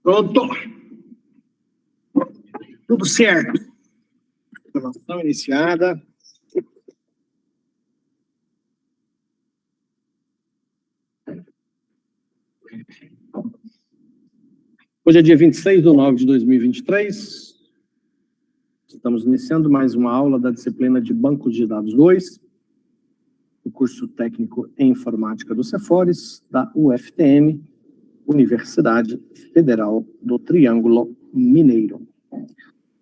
Pronto. Tudo certo. Gravação iniciada. Hoje é dia 26/9/2023. Estamos iniciando mais uma aula da disciplina de Banco de Dados 2, o curso técnico em informática do Cefores, da UFTM, Universidade Federal do Triângulo Mineiro.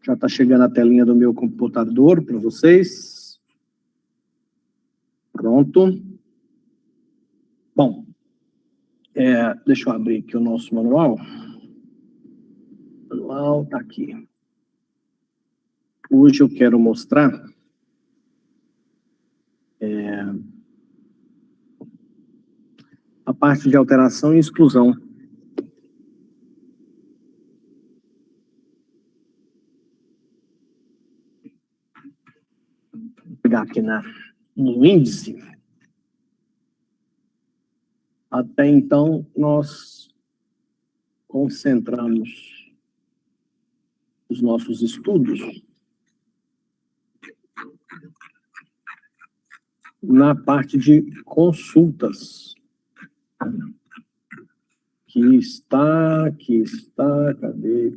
Já está chegando a telinha do meu computador para vocês. Pronto. Bom, deixa eu abrir aqui o nosso manual. O manual está aqui. Hoje eu quero mostrar a parte de alteração e exclusão. Vou pegar aqui no índice. Até então, nós concentramos os nossos estudos na parte de consultas. Aqui está, cadê?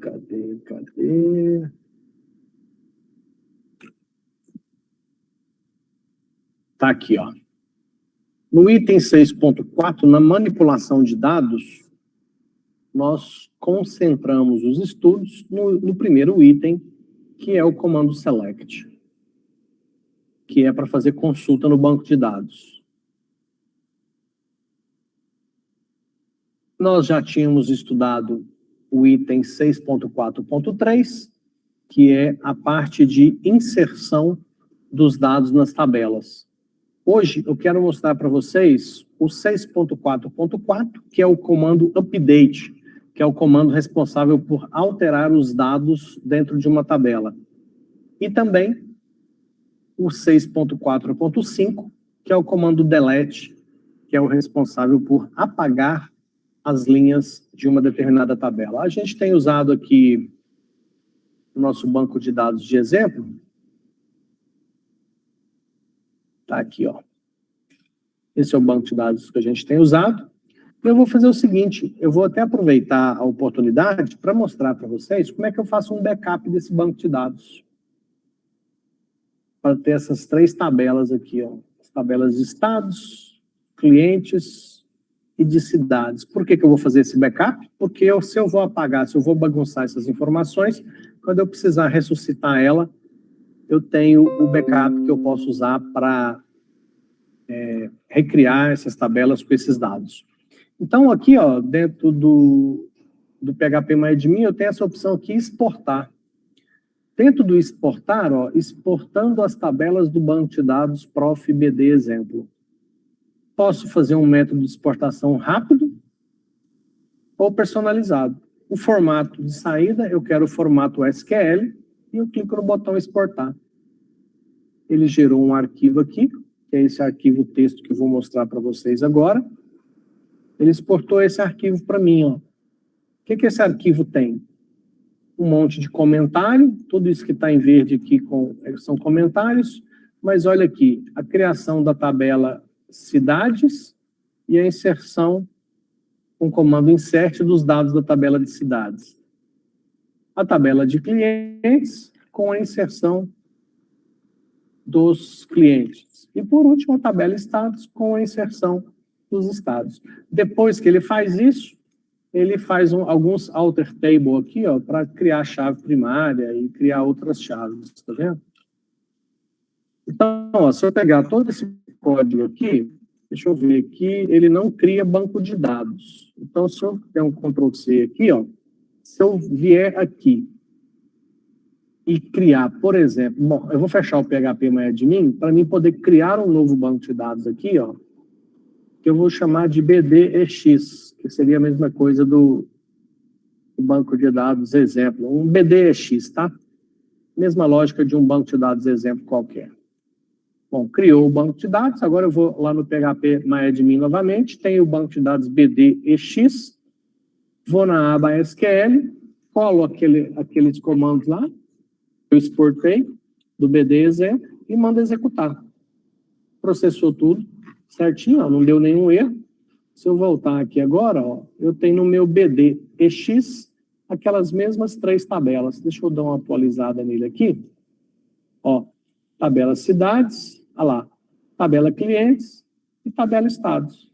Está aqui, ó. No item 6.4, na manipulação de dados, nós concentramos os estudos no primeiro item, que é o comando select, que é para fazer consulta no banco de dados. Nós já tínhamos estudado o item 6.4.3, que é a parte de inserção dos dados nas tabelas. Hoje eu quero mostrar para vocês o 6.4.4, que é o comando update, que é o comando responsável por alterar os dados dentro de uma tabela. E também o 6.4.5, que é o comando delete, que é o responsável por apagar as linhas de uma determinada tabela. A gente tem usado aqui o nosso banco de dados de exemplo. Está aqui, ó. Esse é o banco de dados que a gente tem usado. Eu vou fazer o seguinte, eu vou até aproveitar a oportunidade para mostrar para vocês como é que eu faço um backup desse banco de dados. Para ter essas três tabelas aqui, ó. As tabelas de estados, clientes e de cidades. Por que eu vou fazer esse backup? Porque se eu vou apagar, se eu vou bagunçar essas informações, quando eu precisar ressuscitar ela, eu tenho o backup que eu posso usar para recriar essas tabelas com esses dados. Então, aqui, ó, dentro do PHP-MyAdmin, eu tenho essa opção aqui, exportar. Dentro do exportar, ó, exportando as tabelas do banco de dados prof. BD exemplo. Posso fazer um método de exportação rápido ou personalizado. O formato de saída, eu quero o formato SQL e eu clico no botão exportar. Ele gerou um arquivo aqui, que é esse arquivo texto que eu vou mostrar para vocês agora. Ele exportou esse arquivo para mim, ó. O que esse arquivo tem? Um monte de comentário, tudo isso que está em verde aqui são comentários, mas olha aqui, a criação da tabela cidades e a inserção com o comando insert dos dados da tabela de cidades. A tabela de clientes com a inserção dos clientes. E por último, a tabela estados com a inserção dos estados. Depois que ele faz isso, ele faz alguns alter table aqui, ó, para criar a chave primária e criar outras chaves, tá vendo? Então, ó, se eu pegar todo esse código aqui, deixa eu ver aqui, ele não cria banco de dados. Então, se eu der um Ctrl+C aqui, ó, se eu vier aqui e criar, por exemplo, bom, eu vou fechar o PHP-MyAdmin para mim poder criar um novo banco de dados aqui, ó, que eu vou chamar de BDEX, que seria a mesma coisa do banco de dados exemplo, um BDEX, tá? Mesma lógica de um banco de dados exemplo qualquer. Bom, criou o banco de dados, agora eu vou lá no PHP-MyAdmin novamente, tem o banco de dados BDEX, vou na aba SQL, colo aqueles comandos lá, eu exportei, do BD exemplo, e mando executar. Processou tudo certinho, ó, não deu nenhum erro. Se eu voltar aqui agora, ó, eu tenho no meu BD EX aquelas mesmas 3 tabelas. Deixa eu dar uma atualizada nele aqui. Ó, tabela cidades, olha lá, tabela clientes e tabela estados.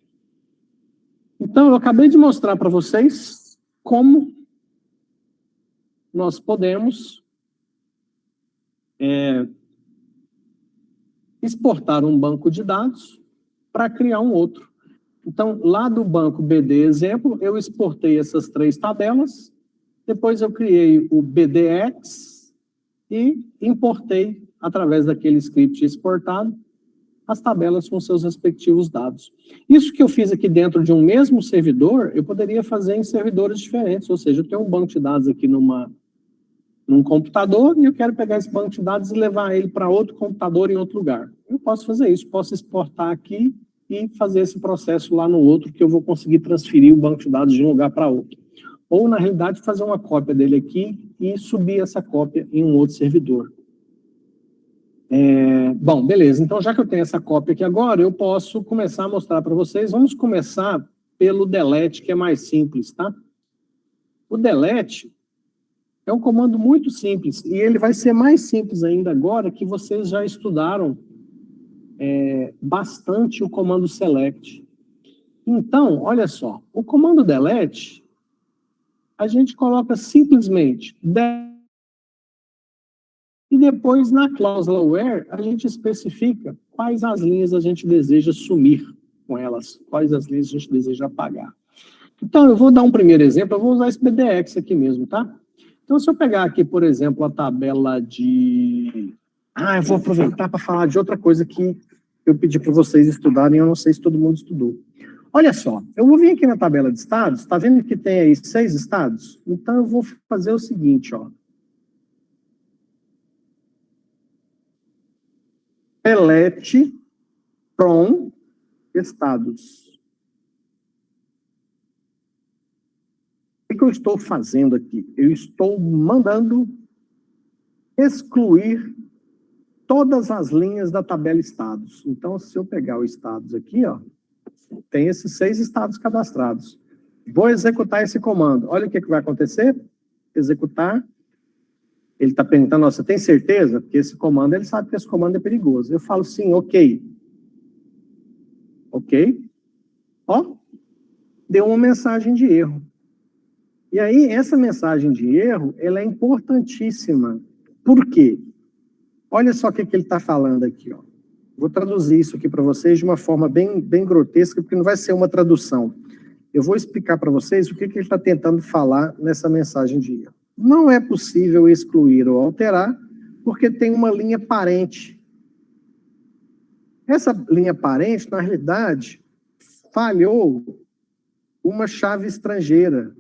Então, eu acabei de mostrar para vocês como nós podemos exportar um banco de dados para criar um outro. Então, lá do banco BD exemplo, eu exportei essas 3 tabelas, depois eu criei o BDX e importei, através daquele script exportado, as tabelas com seus respectivos dados. Isso que eu fiz aqui dentro de um mesmo servidor, eu poderia fazer em servidores diferentes, ou seja, eu tenho um banco de dados aqui num computador e eu quero pegar esse banco de dados e levar ele para outro computador em outro lugar. Eu posso fazer isso, posso exportar aqui e fazer esse processo lá no outro, que eu vou conseguir transferir o banco de dados de um lugar para outro. Ou, na realidade, fazer uma cópia dele aqui e subir essa cópia em um outro servidor. Bom, beleza. Então, já que eu tenho essa cópia aqui agora, eu posso começar a mostrar para vocês. Vamos começar pelo delete, que é mais simples, tá? O delete é um comando muito simples, e ele vai ser mais simples ainda agora que vocês já estudaram bastante o comando select. Então, olha só, o comando delete, a gente coloca simplesmente e depois na cláusula where a gente especifica quais as linhas a gente deseja sumir com elas, quais as linhas a gente deseja apagar. Então, eu vou dar um primeiro exemplo, eu vou usar esse BDX aqui mesmo, tá? Então, se eu pegar aqui, por exemplo, a tabela de... eu vou aproveitar para falar de outra coisa que eu pedi para vocês estudarem, eu não sei se todo mundo estudou. Olha só, eu vou vir aqui na tabela de estados, está vendo que tem aí 6 estados? Então, eu vou fazer o seguinte, ó. Select from estados. O que eu estou fazendo aqui? Eu estou mandando excluir todas as linhas da tabela estados. Então, se eu pegar o estados aqui, ó, tem esses 6 estados cadastrados. Vou executar esse comando. Olha o que vai acontecer. Executar. Ele está perguntando, você tem certeza? Porque esse comando, ele sabe que esse comando é perigoso. Eu falo sim, ok. Ok. Ó, deu uma mensagem de erro. E aí, essa mensagem de erro, ela é importantíssima. Por quê? Olha só o que ele está falando aqui, ó. Vou traduzir isso aqui para vocês de uma forma bem grotesca, porque não vai ser uma tradução. Eu vou explicar para vocês o que ele está tentando falar nessa mensagem de erro. Não é possível excluir ou alterar, porque tem uma linha parente. Essa linha parente, na realidade, falhou uma chave estrangeira,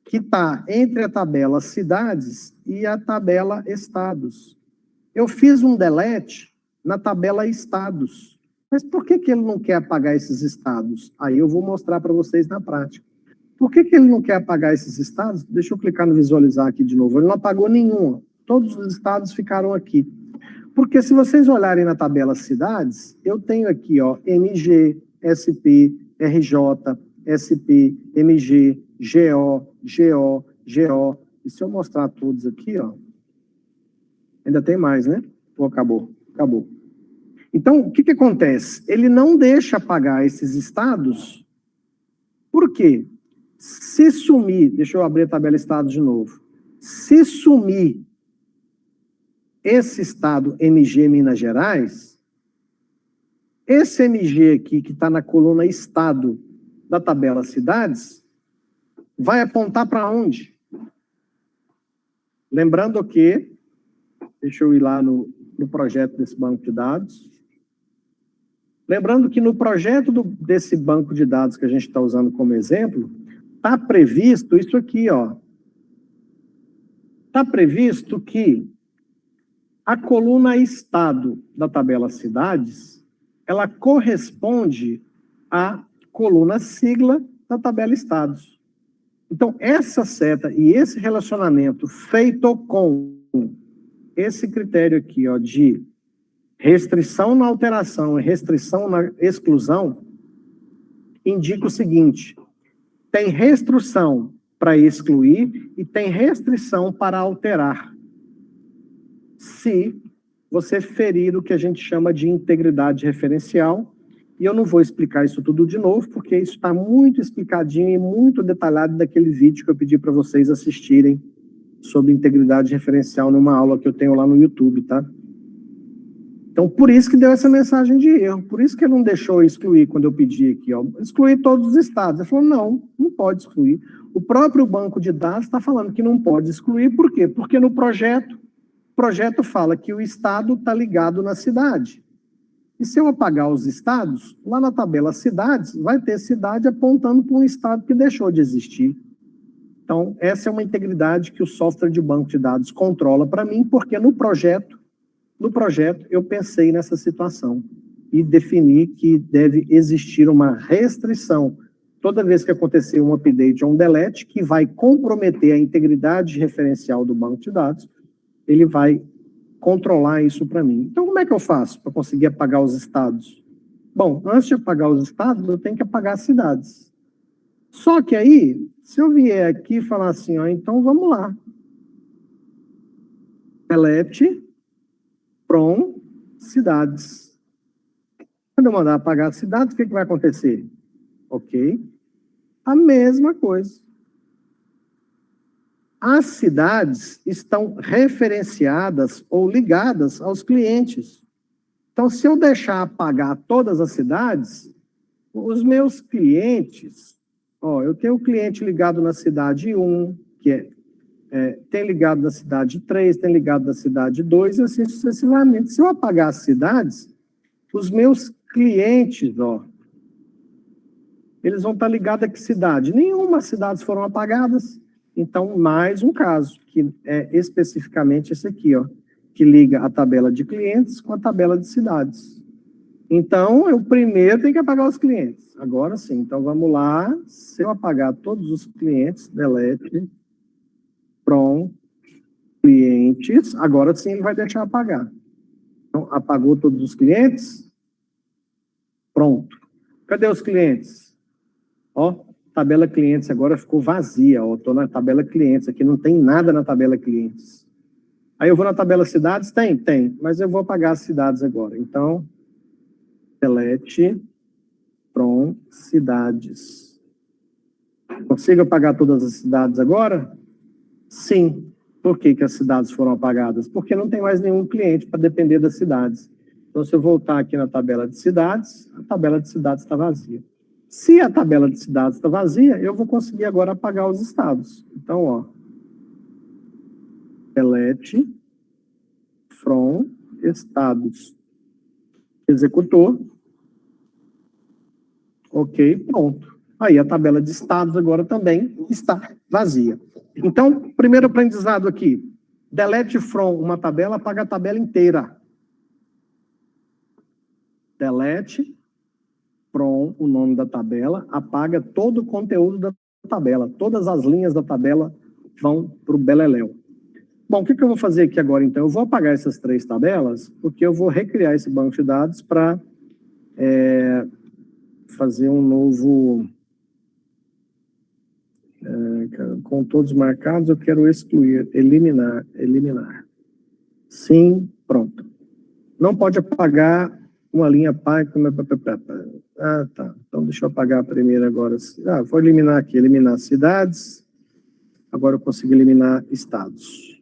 que está entre a tabela cidades e a tabela estados. Eu fiz um delete na tabela estados. Mas por que ele não quer apagar esses estados? Aí eu vou mostrar para vocês na prática. Por que ele não quer apagar esses estados? Deixa eu clicar no visualizar aqui de novo. Ele não apagou nenhum. Todos os estados ficaram aqui. Porque se vocês olharem na tabela cidades, eu tenho aqui, ó, MG, SP, RJ, SP, MG, GO, GO, GO. E se eu mostrar todos aqui, ó, ainda tem mais, né? Ou acabou? Acabou. Então, o que acontece? Ele não deixa apagar esses estados. Por quê? Se sumir, deixa eu abrir a tabela estados de novo. Se sumir esse estado MG Minas Gerais, esse MG aqui, que está na coluna estado da tabela cidades, vai apontar para onde? Lembrando que, deixa eu ir lá no projeto desse banco de dados. Lembrando que no projeto desse banco de dados que a gente está usando como exemplo, está previsto isso aqui, ó. Está previsto que a coluna estado da tabela cidades, ela corresponde à coluna sigla da tabela estados. Então, essa seta e esse relacionamento feito com esse critério aqui, ó, de restrição na alteração e restrição na exclusão, indica o seguinte: tem restrição para excluir e tem restrição para alterar, se você ferir o que a gente chama de integridade referencial. E eu não vou explicar isso tudo de novo, porque isso está muito explicadinho e muito detalhado daquele vídeo que eu pedi para vocês assistirem sobre integridade referencial numa aula que eu tenho lá no YouTube, tá? Então, por isso que deu essa mensagem de erro, por isso que ele não deixou eu excluir quando eu pedi aqui, ó, excluir todos os estados. Ele falou, não pode excluir. O próprio banco de dados está falando que não pode excluir, por quê? Porque no projeto, o projeto fala que o estado está ligado na cidade. E se eu apagar os estados, lá na tabela cidades, vai ter cidade apontando para um estado que deixou de existir. Então, essa é uma integridade que o software de banco de dados controla para mim, porque no projeto eu pensei nessa situação e defini que deve existir uma restrição toda vez que acontecer um update ou um delete que vai comprometer a integridade referencial do banco de dados, ele vai controlar isso para mim. Então, como é que eu faço para conseguir apagar os estados? Bom, antes de apagar os estados, eu tenho que apagar as cidades. Só que aí, se eu vier aqui e falar assim, ó, então vamos lá. Delete from cidades. Quando eu mandar apagar as cidades, o que vai acontecer? Ok. A mesma coisa. As cidades estão referenciadas ou ligadas aos clientes. Então, se eu deixar apagar todas as cidades, os meus clientes, ó, eu tenho o cliente ligado na cidade 1, que tem ligado na cidade 3, tem ligado na cidade 2, e assim sucessivamente. Se eu apagar as cidades, os meus clientes, ó, eles vão estar ligados a que cidade? Nenhuma cidades foram apagadas. Então, mais um caso, que é especificamente esse aqui, ó, que liga a tabela de clientes com a tabela de cidades. Então, eu primeiro tenho que apagar os clientes. Agora sim, então vamos lá. Se eu apagar todos os clientes, delete from clientes, agora sim ele vai deixar apagar. Então, apagou todos os clientes? Pronto. Cadê os clientes? Ó, tabela clientes agora ficou vazia, ó, estou na tabela clientes, aqui não tem nada na tabela clientes. Aí eu vou na tabela cidades? Tem, mas eu vou apagar as cidades agora. Então, delete from cidades. Consigo apagar todas as cidades agora? Sim. Por que as cidades foram apagadas? Porque não tem mais nenhum cliente para depender das cidades. Então, se eu voltar aqui na tabela de cidades, a tabela de cidades está vazia. Se a tabela de cidades está vazia, eu vou conseguir agora apagar os estados. Então, ó, delete from estados. Executor. Ok, pronto. Aí a tabela de estados agora também está vazia. Então, primeiro aprendizado aqui. Delete from uma tabela, apaga a tabela inteira. Delete from o nome da tabela, apaga todo o conteúdo da tabela. Todas as linhas da tabela vão para o beleléu. Bom, o que eu vou fazer aqui agora, então? Eu vou apagar essas 3 tabelas, porque eu vou recriar esse banco de dados para fazer um novo... com todos marcados, eu quero excluir, eliminar. Sim, pronto. Não pode apagar uma linha Python. Ah, tá. Então, deixa eu apagar a primeira agora. Ah, vou eliminar aqui, eliminar cidades. Agora eu consigo eliminar estados.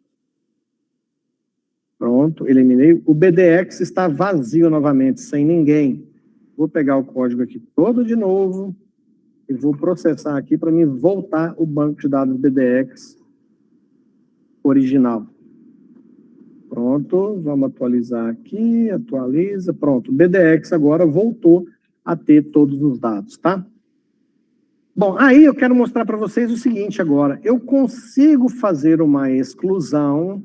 Pronto, eliminei. O BDX está vazio novamente, sem ninguém. Vou pegar o código aqui todo de novo e vou processar aqui para me voltar o banco de dados BDX original. Pronto, vamos atualizar aqui, atualiza, pronto. O BDX agora voltou a ter todos os dados, tá? Bom, aí eu quero mostrar para vocês o seguinte agora. Eu consigo fazer uma exclusão.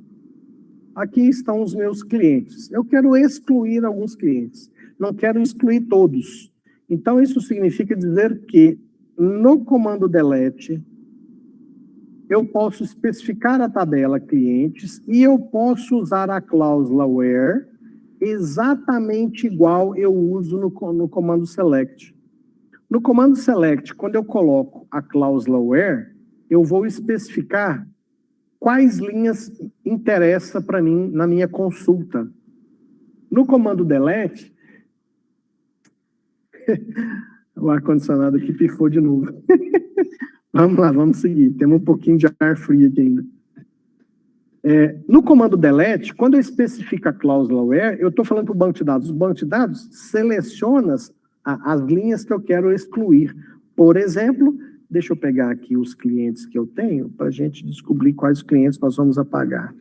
Aqui estão os meus clientes. Eu quero excluir alguns clientes. Não quero excluir todos. Então, isso significa dizer que no comando delete, eu posso especificar a tabela clientes e eu posso usar a cláusula where exatamente igual eu uso no comando select. No comando select, quando eu coloco a cláusula where, eu vou especificar quais linhas interessa para mim na minha consulta. No comando delete, o ar-condicionado aqui pifou de novo. Vamos lá, vamos seguir. Temos um pouquinho de ar frio aqui ainda. No comando delete, quando eu especifico a cláusula where, eu estou falando para o banco de dados. O banco de dados seleciona as linhas que eu quero excluir. Por exemplo, deixa eu pegar aqui os clientes que eu tenho para a gente descobrir quais clientes nós vamos apagar.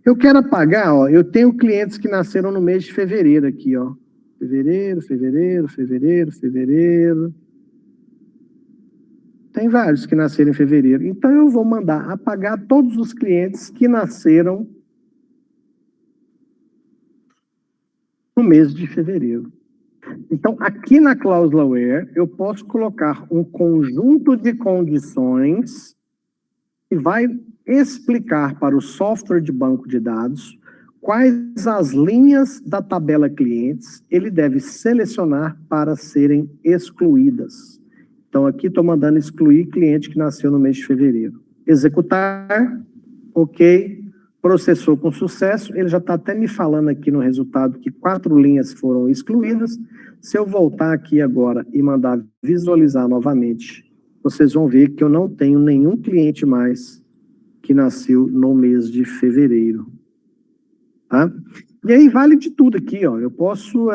Eu quero apagar, ó, eu tenho clientes que nasceram no mês de fevereiro aqui, ó. Fevereiro. Tem vários que nasceram em fevereiro. Então, eu vou mandar apagar todos os clientes que nasceram no mês de fevereiro. Então, aqui na cláusula where, eu posso colocar um conjunto de condições que vai explicar para o software de banco de dados quais as linhas da tabela clientes ele deve selecionar para serem excluídas. Então, aqui estou mandando excluir cliente que nasceu no mês de fevereiro. Executar, ok, processou com sucesso, ele já está até me falando aqui no resultado que 4 linhas foram excluídas. Se eu voltar aqui agora e mandar visualizar novamente, vocês vão ver que eu não tenho nenhum cliente mais que nasceu no mês de fevereiro. Tá? E aí vale de tudo aqui, ó. Eu posso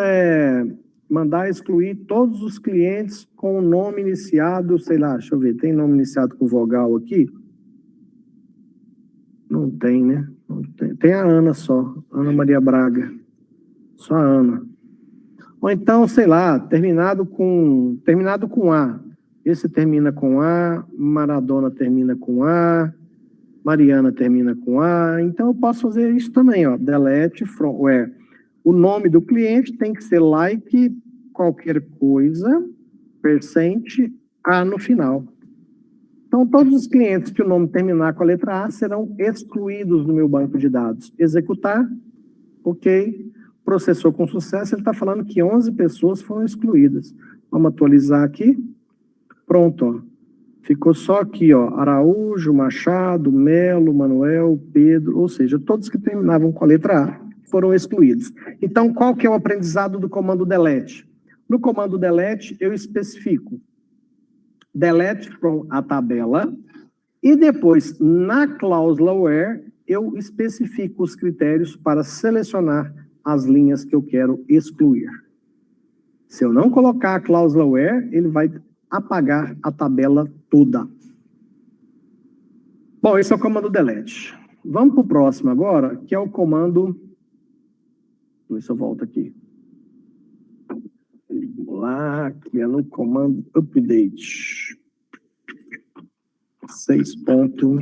mandar excluir todos os clientes com o nome iniciado, sei lá, deixa eu ver, tem nome iniciado com vogal aqui? Não tem, né? Não tem. Tem a Ana só, Ana Maria Braga. Só a Ana. Ou então, sei lá, terminado com A. Esse termina com A, Maradona termina com A, Mariana termina com A. Então, eu posso fazer isso também, ó. Delete from where. O nome do cliente tem que ser like qualquer coisa, percent A no final. Então, todos os clientes que o nome terminar com a letra A serão excluídos do meu banco de dados. Executar, ok, processou com sucesso, ele está falando que 11 pessoas foram excluídas. Vamos atualizar aqui. Pronto, ó. Ficou só aqui, ó, Araújo, Machado, Melo, Manuel, Pedro, ou seja, todos que terminavam com a letra A foram excluídos. Então, qual que é o aprendizado do comando delete? No comando delete, eu especifico delete from a tabela e depois, na cláusula where, eu especifico os critérios para selecionar as linhas que eu quero excluir. Se eu não colocar a cláusula where, ele vai apagar a tabela toda. Bom, esse é o comando delete. Vamos para o próximo agora, que é o comando... Deixa eu ver se eu volto aqui. Vamos lá, que é no comando update. 6 ponto...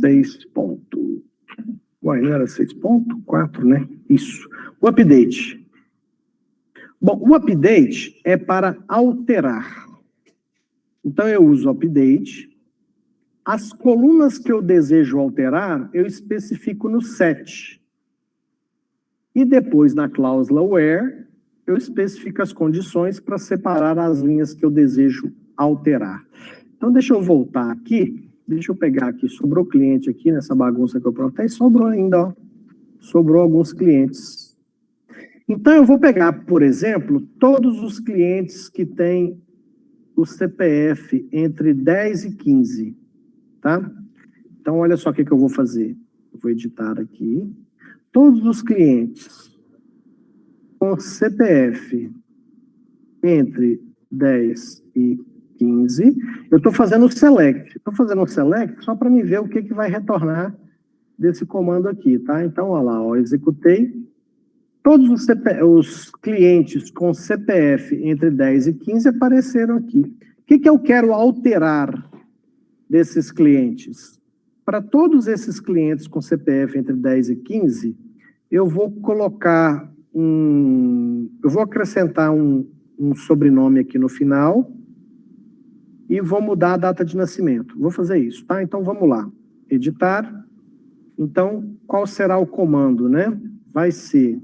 6 ponto... Uai, não era 6.4, né? Isso. O update. Bom, o update é para alterar. Então, eu uso o update. As colunas que eu desejo alterar, eu especifico no set. E depois, na cláusula where, eu especifico as condições para separar as linhas que eu desejo alterar. Então, deixa eu voltar aqui. Deixa eu pegar aqui. Sobrou cliente aqui nessa bagunça que eu prontei. Sobrou ainda, ó. Sobrou alguns clientes. Então, eu vou pegar, por exemplo, todos os clientes que têm o CPF entre 10 e 15, tá? Então, olha só o que eu vou fazer. Eu vou editar aqui. Todos os clientes com CPF entre 10 e 15, eu estou fazendo o select. Estou fazendo o select só para me ver o que vai retornar desse comando aqui, tá? Então, olha lá, ó, executei. Todos os clientes com CPF entre 10 e 15 apareceram aqui. O que eu quero alterar desses clientes? Para todos esses clientes com CPF entre 10 e 15, eu vou colocar eu vou acrescentar um sobrenome aqui no final e vou mudar a data de nascimento. Vou fazer isso, tá? Então, vamos lá. Editar. Então, qual será o comando, né? Vai ser...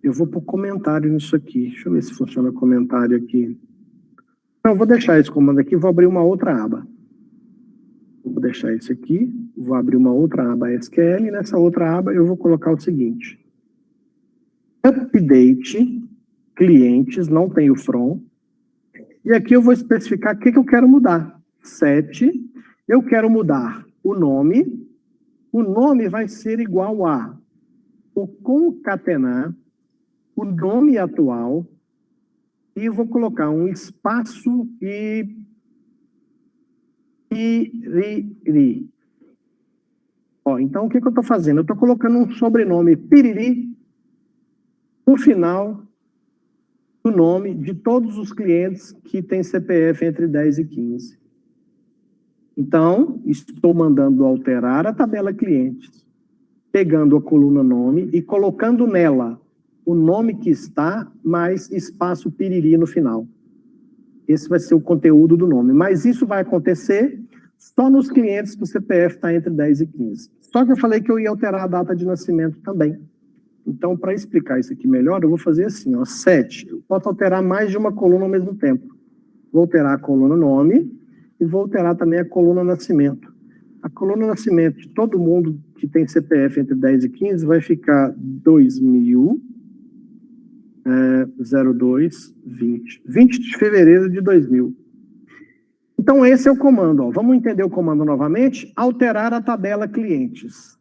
eu vou pôr comentário nisso aqui. Deixa eu ver se funciona o comentário aqui. Não, vou deixar esse comando aqui, vou abrir uma outra aba. Vou deixar esse aqui, vou abrir uma outra aba SQL, e nessa outra aba eu vou colocar o seguinte. Update, clientes, não tem o from. E aqui eu vou especificar o que eu quero mudar. Set, eu quero mudar o nome. O nome vai ser igual a o concatenar, o nome atual, e vou colocar um espaço e piriri. Ó, então, o que eu estou fazendo? Eu estou colocando um sobrenome piriri no final do nome de todos os clientes que têm CPF entre 10 e 15. Então, estou mandando alterar a tabela clientes, pegando a coluna nome e colocando nela o nome que está, mais espaço piriri no final. Esse vai ser o conteúdo do nome. Mas isso vai acontecer só nos clientes que o CPF está entre 10 e 15. Só que eu falei que eu ia alterar a data de nascimento também. Então, para explicar isso aqui melhor, eu vou fazer assim, ó, set. Eu posso alterar mais de uma coluna ao mesmo tempo. Vou alterar a coluna nome e vou alterar também a coluna nascimento. A coluna nascimento de todo mundo que tem CPF entre 10 e 15 vai ficar 2000, 02, 20. 20 de fevereiro de 2000. Então, esse é o comando. Ó. Vamos entender o comando novamente? Alterar a tabela clientes.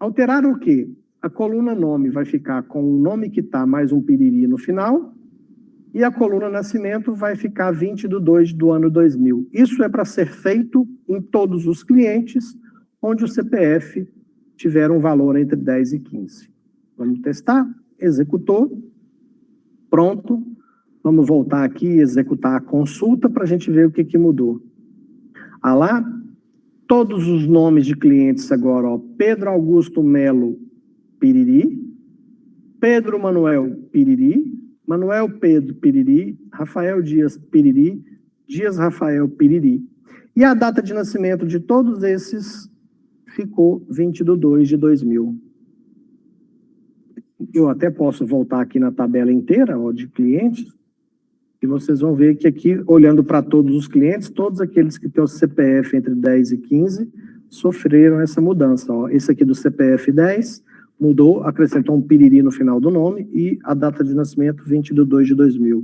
Alterar o quê? A coluna nome vai ficar com o nome que está mais um piriri no final, e a coluna nascimento vai ficar 20 de 2 do ano 2000. Isso é para ser feito em todos os clientes onde o CPF tiver um valor entre 10 e 15. Vamos testar? Executou. Pronto. Vamos voltar aqui e executar a consulta para a gente ver o que mudou. Ah lá, todos os nomes de clientes agora, ó, Pedro Augusto Melo Piriri, Pedro Manuel Piriri, Manuel Pedro Piriri, Rafael Dias Piriri, Dias Rafael Piriri. E a data de nascimento de todos esses ficou 20 de 2 de 2000. Eu até posso voltar aqui na tabela inteira, ó, de clientes, e vocês vão ver que aqui, olhando para todos os clientes, todos aqueles que têm o CPF entre 10 e 15 sofreram essa mudança. Ó. Esse aqui do CPF 10 mudou, acrescentou um piriri no final do nome e a data de nascimento 20 de 2 de 2000.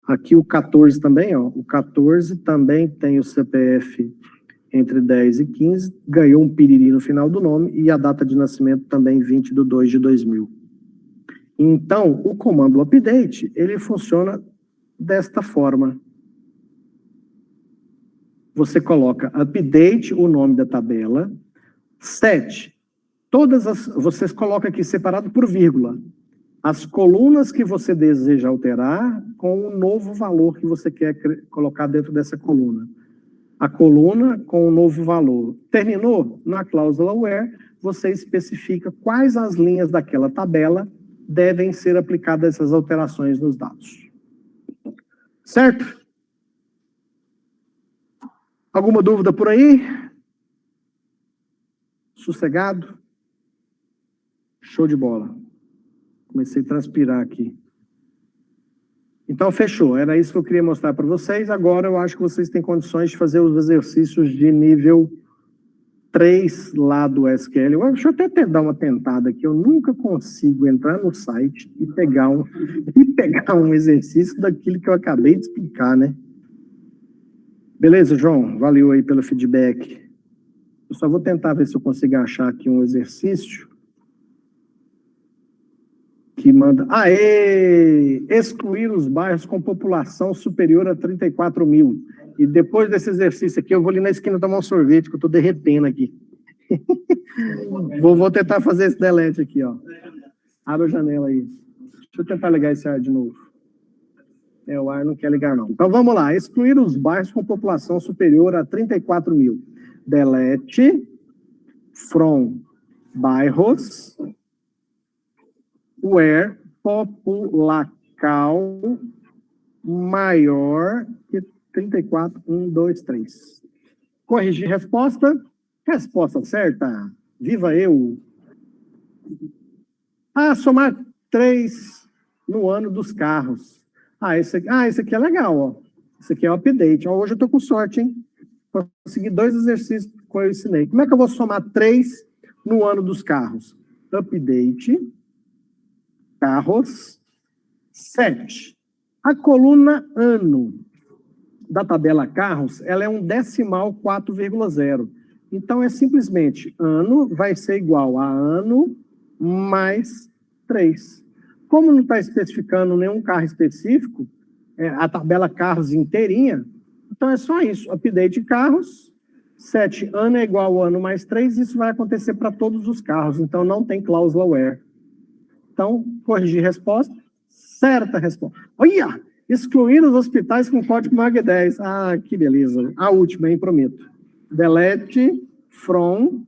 Aqui o 14 também, ó, o 14 também tem o CPF entre 10 e 15, ganhou um piriri no final do nome e a data de nascimento também 20 de 2 de 2000. Então, o comando update, ele funciona desta forma. Você coloca update, o nome da tabela, set, vocês colocam aqui separado por vírgula, as colunas que você deseja alterar com o novo valor que você quer colocar dentro dessa coluna. A coluna com o novo valor. Terminou? Na cláusula where, você especifica quais as linhas daquela tabela devem ser aplicadas essas alterações nos dados. Certo? Alguma dúvida por aí? Sossegado? Show de bola. Comecei a transpirar aqui. Então, fechou. Era isso que eu queria mostrar para vocês. Agora, eu acho que vocês têm condições de fazer os exercícios de nível 3 lá do SQL. Deixa eu até dar uma tentada aqui. Eu nunca consigo entrar no site e pegar um exercício daquilo que eu acabei de explicar, né? Beleza, João? Valeu aí pelo feedback. Eu só vou tentar ver se eu consigo achar aqui um exercício que manda... Aê! Excluir os bairros com população superior a 34 mil. E depois desse exercício aqui, eu vou ali na esquina tomar um sorvete, que eu estou derretendo aqui. Vou tentar fazer esse delete aqui, ó. Abre a janela aí. Deixa eu tentar ligar esse ar de novo. O ar não quer ligar, não. Então, vamos lá. Excluir os bairros com população superior a 34 mil. Delete from bairros where populacal maior que 34, 1, 2, 3. Corrigir resposta. Resposta certa. Viva eu. Somar 3 no ano dos carros. Esse aqui é legal, ó. Esse aqui é o update. Ó, hoje eu tô com sorte, hein? Consegui 2 exercícios que eu ensinei. Como é que eu vou somar 3 no ano dos carros? Update, carros, 7. A coluna ano da tabela carros, ela é um decimal 4,0. Então, é simplesmente ano vai ser igual a ano mais 3. Como não está especificando nenhum carro específico, a tabela carros inteirinha, então é só isso. Update de carros, 7, ano é igual a ano mais 3, isso vai acontecer para todos os carros, então não tem cláusula where. Então, corrigir resposta, certa resposta. Olha, excluir os hospitais com código MAG 10. Que beleza. A última, hein, prometo. Delete from,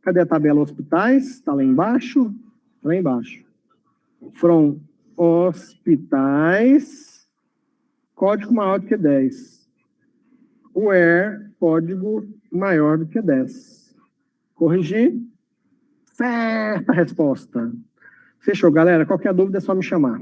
cadê a tabela hospitais? Está lá embaixo? Lá embaixo. From hospitais, código maior do que 10. Where, código maior do que 10. Corrigir. Certa resposta. Fechou, galera. Qualquer dúvida é só me chamar.